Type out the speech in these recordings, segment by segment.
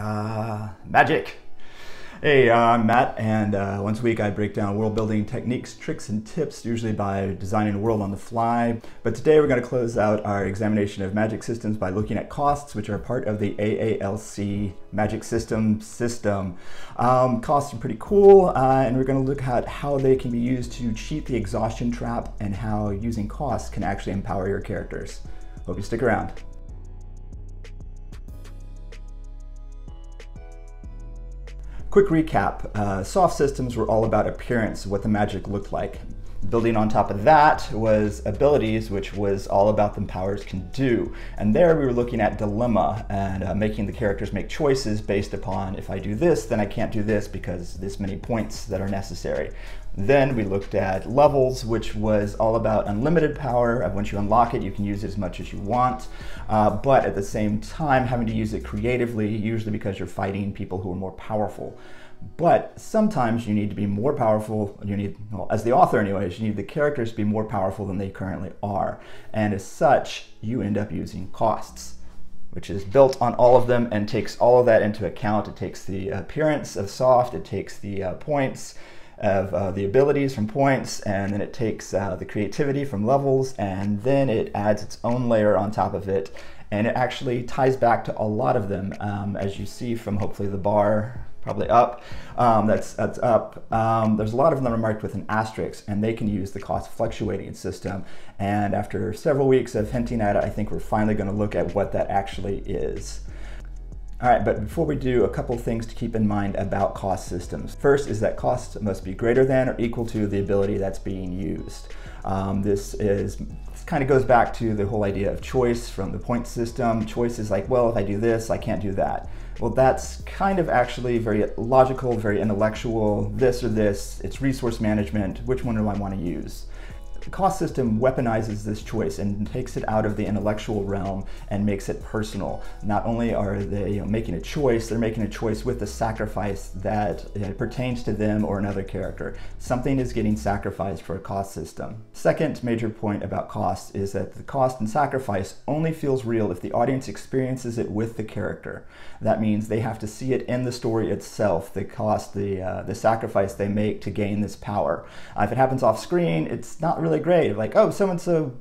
Magic. Hey, I'm Matt, and once a week I break down world building techniques, tricks, and tips, usually by designing a world on the fly. But today we're going to close out our examination of magic systems by looking at costs, which are part of the AALC magic system. Costs are pretty cool, and we're going to look at how they can be used to cheat the exhaustion trap and how using costs can actually empower your characters. Hope you stick around. Quick recap, soft systems were all about appearance, what the magic looked like. Building on top of that was abilities, which was all about the powers can do. And there we were looking at dilemma and making the characters make choices based upon if I do this, then I can't do this because this many points that are necessary. Then we looked at levels, which was all about unlimited power. Once you unlock it, you can use it as much as you want, but at the same time having to use it creatively, usually because you're fighting people who are more powerful. But sometimes you need to be more powerful. You need, well, as the author anyways, you need the characters to be more powerful than they currently are. And as such, you end up using costs, which is built on all of them and takes all of that into account. It takes the appearance of soft, it takes the points of the abilities from points, and then it takes the creativity from levels, and then it adds its own layer on top of it. And it actually ties back to a lot of them, as you see from hopefully the bar, probably up, that's up. There's a lot of them that are marked with an asterisk, and they can use the cost fluctuating system. And after several weeks of hinting at it, I think we're finally going to look at what that actually is. All right, but before we do, a couple things to keep in mind about cost systems. First is that costs must be greater than or equal to the ability that's being used. This kind of goes back to the whole idea of choice from the point system. Choice is like, well, if I do this, I can't do that. Well, that's kind of actually very logical, very intellectual, this or this, it's resource management, which one do I want to use? The cost system weaponizes this choice and takes it out of the intellectual realm and makes it personal. Not only are they making a choice, they're making a choice with the sacrifice that pertains to them or another character. Something is getting sacrificed for a cost system. Second major point about costs is that the cost and sacrifice only feels real if the audience experiences it with the character. That means they have to see it in the story itself, the cost, the sacrifice they make to gain this power. If it happens off screen, it's not really great. Like, oh, so-and-so,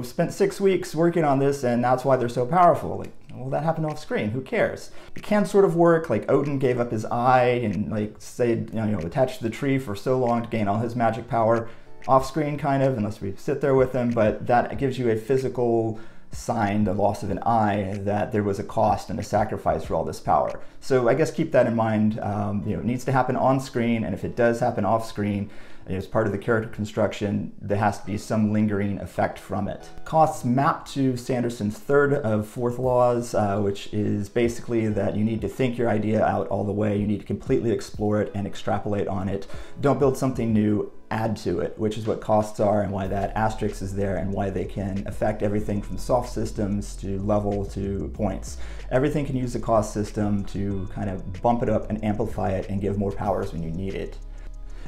spent 6 weeks working on this and that's why they're so powerful. Like, well, that happened off screen, who cares? It can sort of work, like Odin gave up his eye and like stayed, attached to the tree for so long to gain all his magic power. Off screen kind of, unless we sit there with him, but that gives you a physical sign, the loss of an eye, that there was a cost and a sacrifice for all this power. So I guess keep that in mind. It needs to happen on screen, and if it does happen off screen, as part of the character construction, there has to be some lingering effect from it. Costs map to Sanderson's third of fourth laws, which is basically that you need to think your idea out all the way. You need to completely explore it and extrapolate on it. Don't build something new, add to it, which is what costs are and why that asterisk is there and why they can affect everything from soft systems to level to points. Everything can use the cost system to kind of bump it up and amplify it and give more powers when you need it.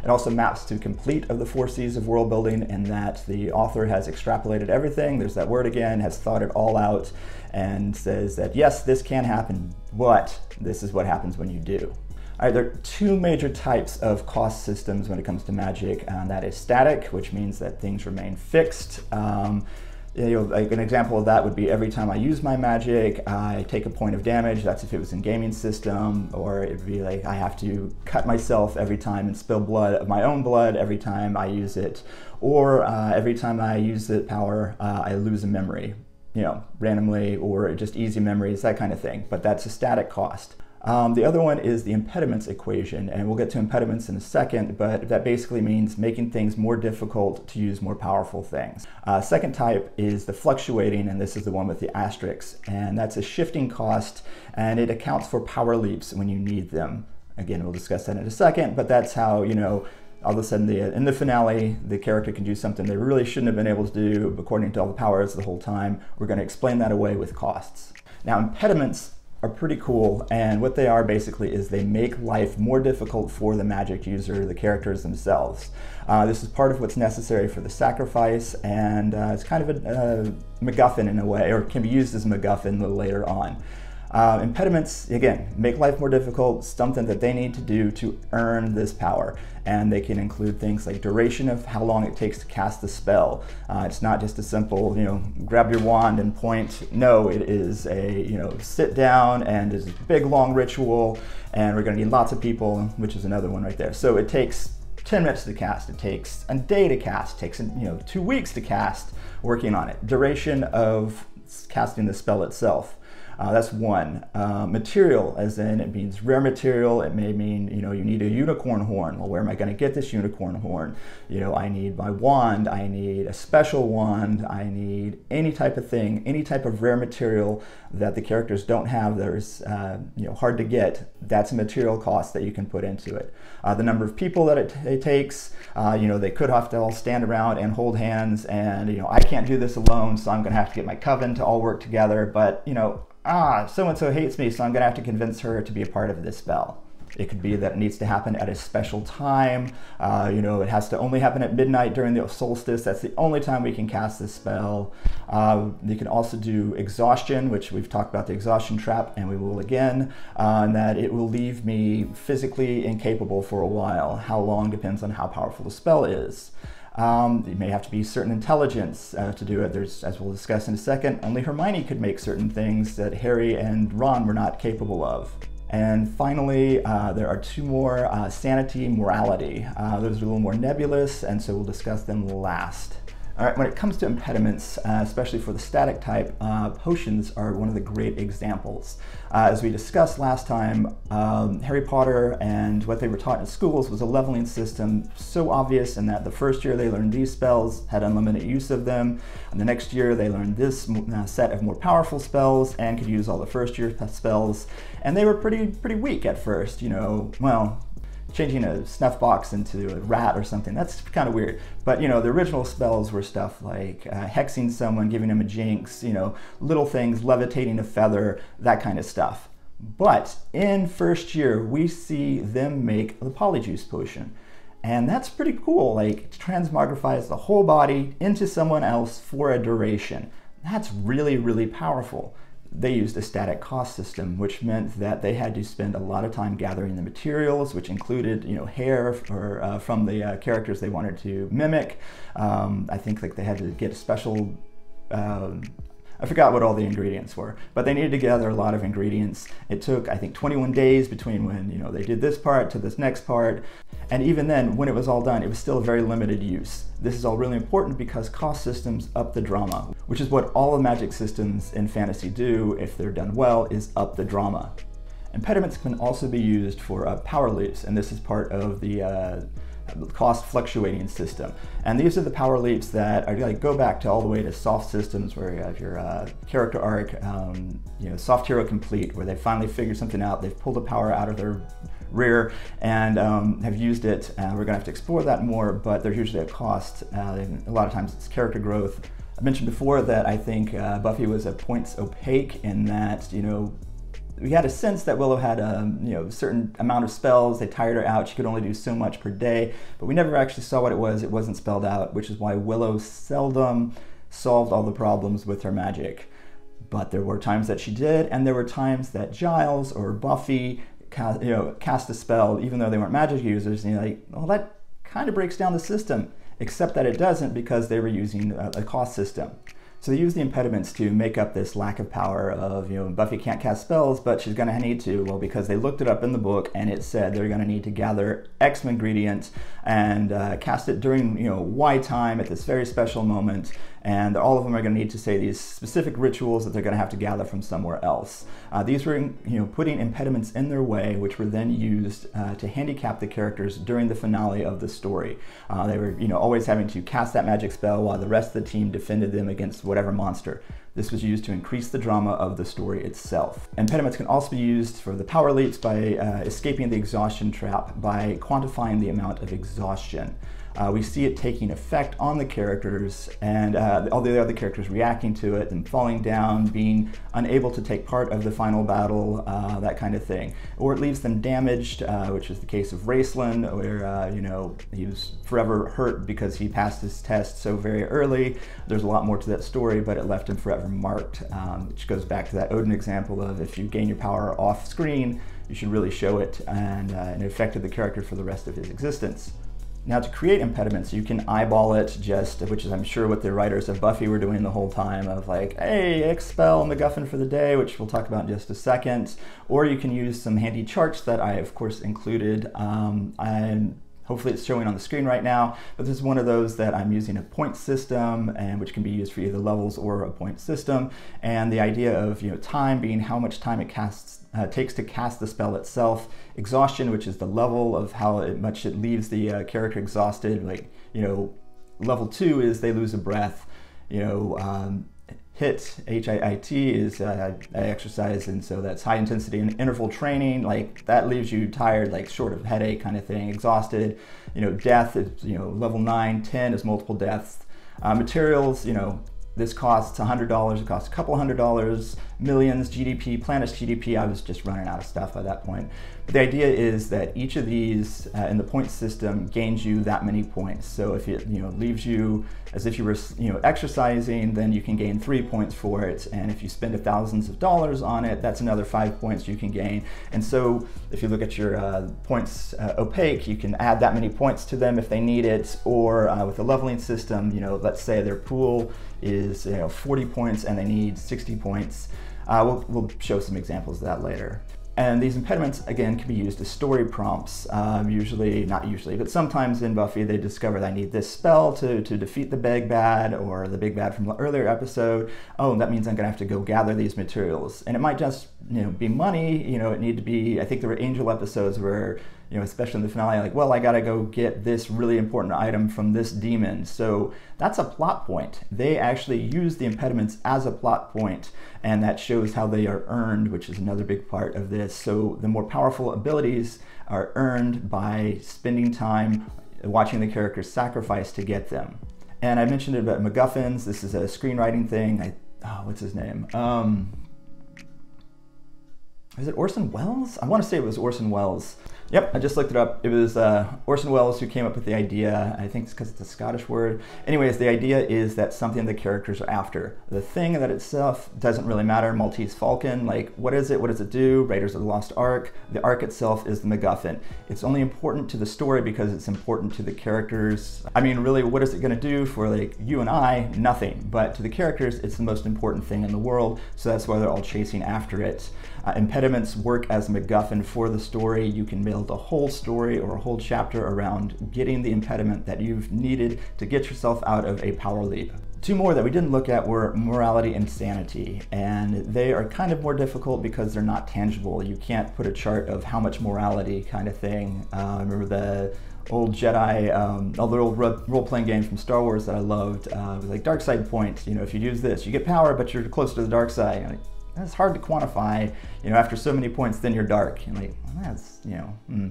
It also maps to complete of the 4 C's of world building, in that the author has extrapolated everything, there's that word again, has thought it all out, and says that yes, this can happen, but this is what happens when you do. All right, there are 2 major types of cost systems when it comes to magic, and that is static, which means that things remain fixed. Like an example of that would be every time I use my magic, I take a point of damage. That's if it was in gaming system, or it'd be like I have to cut myself every time and spill blood of my own blood every time I use it, or every time I use the power, I lose a memory, randomly, or just easy memories, that kind of thing. But that's a static cost. The other one is the impediments equation, and we'll get to impediments in a second, but that basically means making things more difficult to use more powerful things. Second type is the fluctuating, and this is the one with the asterisks, and that's a shifting cost, and it accounts for power leaps when you need them. Again, we'll discuss that in a second, but that's how, all of a sudden in the finale, the character can do something they really shouldn't have been able to do according to all the powers the whole time. We're going to explain that away with costs. Now, impediments are pretty cool, and what they are basically is they make life more difficult for the magic user, the characters themselves. This is part of what's necessary for the sacrifice, and it's kind of a MacGuffin in a way, or can be used as a MacGuffin a little later on. Impediments, again, make life more difficult, something that they need to do to earn this power. And they can include things like duration of how long it takes to cast the spell. It's not just a simple, grab your wand and point. No, it is a, sit down and it's a big long ritual, and we're gonna need lots of people, which is another one right there. So it takes 10 minutes to cast, it takes a day to cast, it takes 2 weeks to cast, working on it. Duration of casting the spell itself. That's one. Material, as in it means rare material. It may mean, you need a unicorn horn. Well, where am I going to get this unicorn horn? I need my wand. I need a special wand. I need any type of thing, any type of rare material that the characters don't have that is, hard to get. That's a material cost that you can put into it. The number of people that it takes, they could have to all stand around and hold hands, and, I can't do this alone, so I'm going to have to get my coven to all work together, but, so-and-so hates me, so I'm going to have to convince her to be a part of this spell. It could be that it needs to happen at a special time. It has to only happen at midnight during the solstice. That's the only time we can cast this spell. You can also do exhaustion, which we've talked about the exhaustion trap, and we will again, and that it will leave me physically incapable for a while. How long depends on how powerful the spell is. It may have to be certain intelligence to do it. There's, as we'll discuss in a second, only Hermione could make certain things that Harry and Ron were not capable of. And finally, there are two more, sanity, morality. Those are a little more nebulous, and so we'll discuss them last. All right, when it comes to impediments, especially for the static type, potions are one of the great examples. As we discussed last time, Harry Potter and what they were taught in schools was a leveling system so obvious in that the first year they learned these spells, had unlimited use of them, and the next year they learned this set of more powerful spells and could use all the first year spells, and they were pretty weak at first, changing a snuff box into a rat or something, that's kind of weird. But the original spells were stuff like hexing someone, giving them a jinx, little things, levitating a feather, that kind of stuff. But in first year, we see them make the polyjuice potion. And that's pretty cool, like transmogrifies the whole body into someone else for a duration. That's really, really powerful. They used a static cost system, which meant that they had to spend a lot of time gathering the materials, which included, hair from the characters they wanted to mimic. I think they had to get a special, I forgot what all the ingredients were, but they needed to gather a lot of ingredients. It took, I think, 21 days between when, they did this part to this next part. And even then, when it was all done, it was still very limited use. This is all really important because cost systems up the drama, which is what all the magic systems in fantasy do, if they're done well, is up the drama. Impediments can also be used for power leaps, and this is part of the cost fluctuating system. And these are the power leaps that are go back to all the way to soft systems where you have your character arc, soft hero complete, where they finally figured something out, they've pulled a power out of their rear and have used it. We're gonna have to explore that more, but they're usually at cost. A lot of times it's character growth. I mentioned before that I think Buffy was at points opaque in that, we had a sense that Willow had a certain amount of spells. They tired her out. She could only do so much per day, but we never actually saw what it was. It wasn't spelled out, which is why Willow seldom solved all the problems with her magic. But there were times that she did, and there were times that Giles or Buffy cast a spell, even though they weren't magic users. And well, that kind of breaks down the system, except that it doesn't because they were using a cost system. So they use the impediments to make up this lack of power of, Buffy can't cast spells, but she's going to need to. Well, because they looked it up in the book and it said they're going to need to gather X ingredients and cast it during, Y time at this very special moment. And all of them are going to need to say these specific rituals that they're going to have to gather from somewhere else. These were, putting impediments in their way, which were then used to handicap the characters during the finale of the story. They were, always having to cast that magic spell while the rest of the team defended them against whatever monster. This was used to increase the drama of the story itself. Impediments can also be used for the power leaps by escaping the exhaustion trap by quantifying the amount of exhaustion. we see it taking effect on the characters, and all the other characters reacting to it, them falling down, being unable to take part of the final battle, that kind of thing. Or it leaves them damaged, which is the case of Raceland, where you know, he was forever hurt because he passed his test so very early. There's a lot more to that story, but it left him forever marked, which goes back to that Odin example of if you gain your power off screen, you should really show it, and it affected the character for the rest of his existence. Now, to create impediments, you can eyeball it just, which is I'm sure what the writers of Buffy were doing the whole time, of like, hey, expel MacGuffin for the day, which we'll talk about in just a second. Or you can use some handy charts that I, of course, included. Hopefully it's showing on the screen right now, but this is one of those that I'm using a point system, and which can be used for either levels or a point system. And the idea of, you know, time being how much time it takes to cast the spell itself, exhaustion, which is the level of how much it leaves the character exhausted. Like, you know, level 2 is they lose a breath. You know, HIIT, H-I-I-T, is exercise, and so that's high intensity and interval training. Like, that leaves you tired, like short of headache kind of thing, exhausted. You know, death is, you know, level 9, 10 is multiple deaths. Materials, you know, this costs $100, it costs a couple $100, millions, GDP, planet's GDP. I was just running out of stuff by that point. But the idea is that each of these in the point system gains you that many points. So if it, you know, leaves you as if you were, you know, exercising, then you can gain 3 points for it. And if you spend thousands of dollars on it, that's another 5 points you can gain. And so if you look at your points opaque, you can add that many points to them if they need it. Or with a leveling system, you know, let's say their pool is, you know, 40 points and they need 60 points. We'll show some examples of that later. And these impediments, again, can be used as story prompts. Usually, not usually, but sometimes in Buffy they discover that I need this spell to defeat the big bad, or the big bad from the earlier episode. Oh, that means I'm gonna have to go gather these materials. And it might just, you know, be money. You know, it need to be, I think there were Angel episodes where, you know, especially in the finale, like, well, I gotta go get this really important item from this demon. So that's a plot point. They actually use the impediments as a plot point, and that shows how they are earned, which is another big part of this. So the more powerful abilities are earned by spending time watching the characters sacrifice to get them. And I mentioned it about MacGuffins. This is a screenwriting thing. What's his name? Is it Orson Welles? I want to say it was Orson Welles. Yep, I just looked it up. It was Orson Welles who came up with the idea. I think it's because it's a Scottish word. Anyways, the idea is that something the characters are after. The thing that itself doesn't really matter. Maltese Falcon, like, what is it? What does it do? Raiders of the Lost Ark. The Ark itself is the MacGuffin. It's only important to the story because it's important to the characters. I mean, really, what is it going to do for, like, you and I? Nothing. But to the characters, it's the most important thing in the world, so that's why they're all chasing after it. Impediments work as a MacGuffin for the story. You can build a whole story or a whole chapter around getting the impediment that you've needed to get yourself out of a power leap. Two more that we didn't look at were morality and sanity, and they are kind of more difficult because they're not tangible. You can't put a chart of how much morality kind of thing. I remember the old Jedi, all the old role-playing games from Star Wars that I loved, was like dark side point. You know, if you use this, you get power, but you're close to the dark side. Like, that's hard to quantify. You know, after so many points, then you're dark. You're like, well, that's, you know.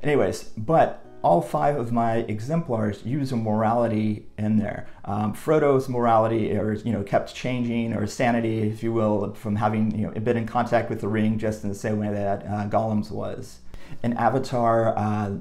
Anyways, but all 5 of my exemplars use a morality in there. Frodo's morality, or, you know, kept changing, or sanity, if you will, from having, you know, been in contact with the ring, just in the same way that Gollum's was. In Avatar,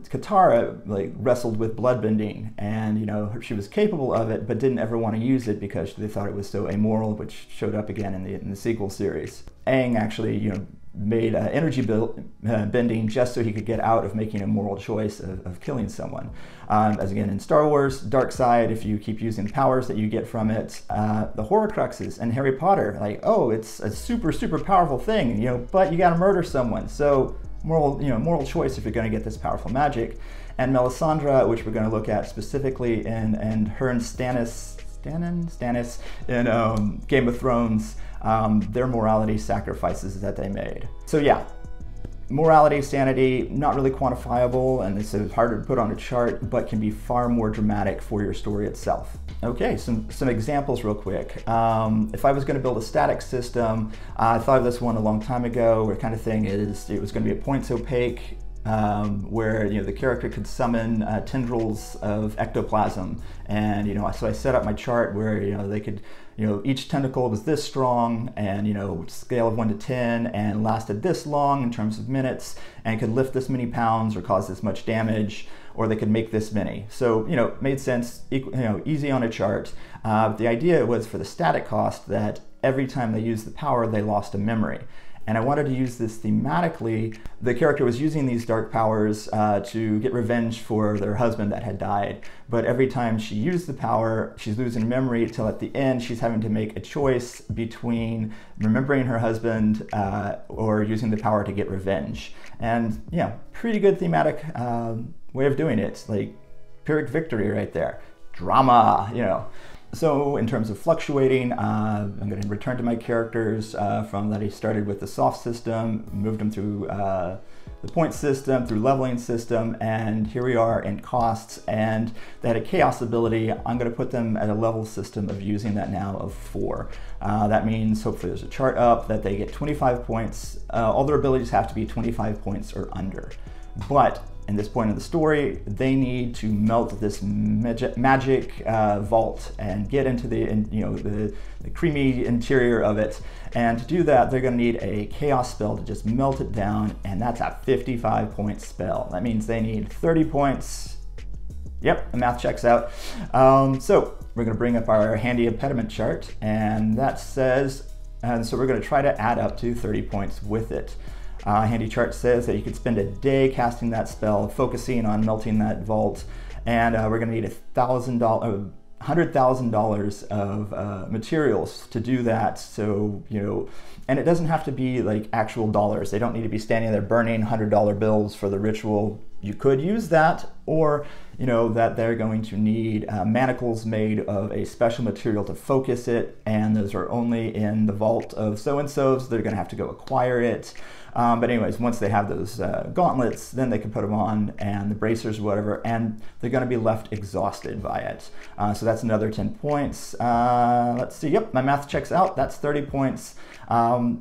Katara, like, wrestled with bloodbending, and, you know, she was capable of it, but didn't ever want to use it because they thought it was so amoral, which showed up again in the sequel series. Aang actually, you know, made energy bending just so he could get out of making a moral choice of killing someone. As again in Star Wars, dark side, if you keep using powers that you get from it. The Horcruxes in Harry Potter, like, oh, it's a super, super powerful thing, you know, but you gotta murder someone. So moral choice if you're going to get this powerful magic. And Melisandre, which we're going to look at specifically in her and Stannis in Game of Thrones, their morality sacrifices that they made. So yeah, morality, sanity, not really quantifiable, and it's harder to put on a chart, but can be far more dramatic for your story itself. Okay, some examples real quick. If I was going to build a static system, I thought of this one a long time ago, where kind of thing is, it was going to be a points opaque where the character could summon tendrils of ectoplasm, and so I set up my chart where they could each tentacle was this strong, and scale of 1 to 10, and lasted this long in terms of minutes, and could lift this many pounds or cause this much damage, or they could make this many. So it made sense, easy on a chart. The idea was for the static cost that every time they used the power, they lost a memory. And I wanted to use this thematically. The character was using these dark powers to get revenge for their husband that had died. But every time she used the power, she's losing memory till at the end she's having to make a choice between remembering her husband or using the power to get revenge. And pretty good thematic way of doing it. Like Pyrrhic victory right there. Drama, So in terms of fluctuating, I'm going to return to my characters from that I started with the soft system, moved them through the point system, through leveling system, and here we are in costs, and they had a chaos ability. I'm going to put them at a level system of using that now of 4. That means hopefully there's a chart up that they get 25 points. All their abilities have to be 25 points or under. But in this point of the story, they need to melt this magic vault and get into the creamy interior of it. And to do that, they're going to need a chaos spell to just melt it down, and that's a 55-point spell. That means they need 30 points. Yep, the math checks out. So we're going to bring up our handy impediment chart, and that says, and so we're going to try to add up to 30 points with it. Handy chart says that you could spend a day casting that spell, focusing on melting that vault, and we're going to need $100,000 of materials to do that. So and it doesn't have to be like actual dollars. They don't need to be standing there burning $100 bills for the ritual. You could use that, or that they're going to need manacles made of a special material to focus it, and those are only in the vault of so-and-so, so they're going to have to go acquire it. But anyways, once they have those gauntlets, then they can put them on, and the bracers or whatever, and they're going to be left exhausted by it. So that's another 10 points. Let's see, yep, my math checks out. That's 30 points.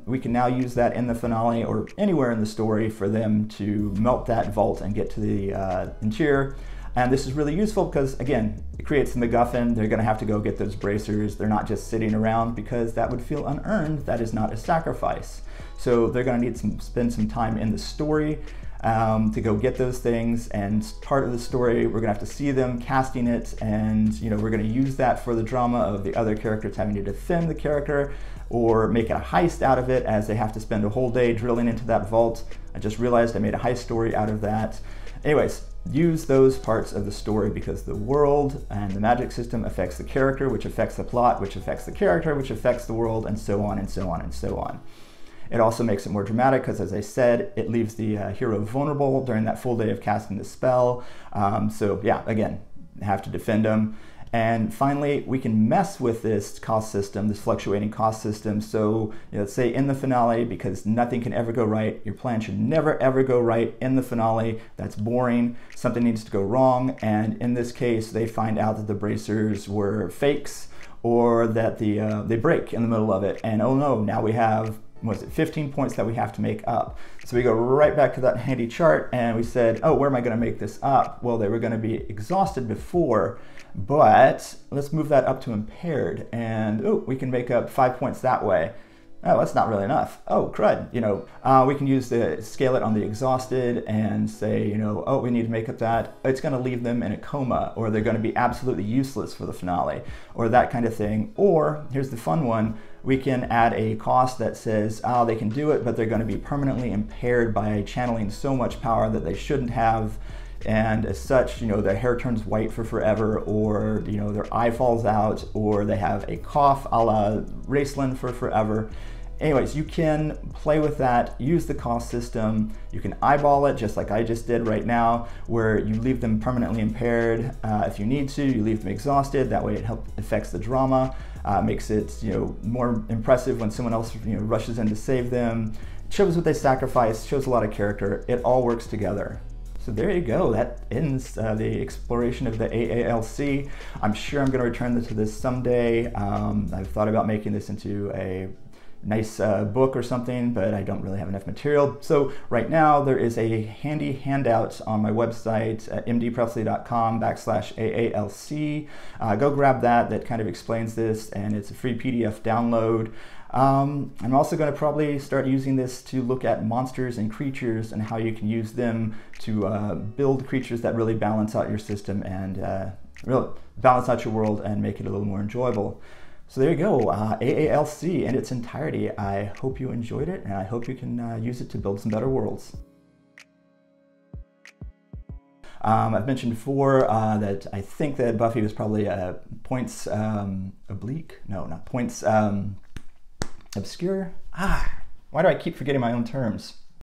We can now use that in the finale or anywhere in the story for them to melt that vault and get to the interior. And this is really useful because, again, it creates the MacGuffin. They're going to have to go get those bracers. They're not just sitting around because that would feel unearned. That is not a sacrifice. So they're going to need to spend some time in the story to go get those things. And part of the story, we're going to have to see them casting it. And, we're going to use that for the drama of the other characters having to defend the character or make a heist out of it as they have to spend a whole day drilling into that vault. I just realized I made a heist story out of that. Anyways, use those parts of the story because the world and the magic system affects the character, which affects the plot, which affects the character, which affects the world, and so on and so on and so on. It also makes it more dramatic because, as I said, it leaves the hero vulnerable during that full day of casting the spell. So yeah, again, have to defend them. And finally, we can mess with this cost system, this fluctuating cost system. So let's say in the finale, because nothing can ever go right, your plan should never ever go right in the finale. That's boring. Something needs to go wrong. And in this case, they find out that the bracers were fakes, or that they break in the middle of it. And oh no, now we have, 15 points that we have to make up. So we go right back to that handy chart and we said, oh, where am I going to make this up? Well, they were going to be exhausted before, but let's move that up to impaired, and oh, we can make up 5 points that way. Oh, that's not really enough. Oh, crud. We can use the scale it on the exhausted and say, oh, we need to make up that. It's going to leave them in a coma, or they're going to be absolutely useless for the finale, or that kind of thing. Or here's the fun one. We can add a cost that says, oh, they can do it, but they're going to be permanently impaired by channeling so much power that they shouldn't have. And as such, their hair turns white for forever, or, their eye falls out, or they have a cough a la Raceland for forever. Anyways, you can play with that, use the cost system. You can eyeball it just like I just did right now, where you leave them permanently impaired. If you need to, you leave them exhausted. That way it affects the drama, makes it more impressive when someone else rushes in to save them. It shows what they sacrifice, shows a lot of character. It all works together. So there you go. That ends the exploration of the AALC. I'm sure I'm going to return to this someday. I've thought about making this into a nice book or something, but I don't really have enough material. So right now there is a handy handout on my website at mdpresley.com/AALC. Go grab that. That kind of explains this, and it's a free PDF download. I'm also going to probably start using this to look at monsters and creatures and how you can use them to build creatures that really balance out your system and really balance out your world and make it a little more enjoyable. So there you go, AALC in its entirety. I hope you enjoyed it, and I hope you can use it to build some better worlds. I've mentioned before that I think that Buffy was probably points oblique. No, not points obscure. Why do I keep forgetting my own terms?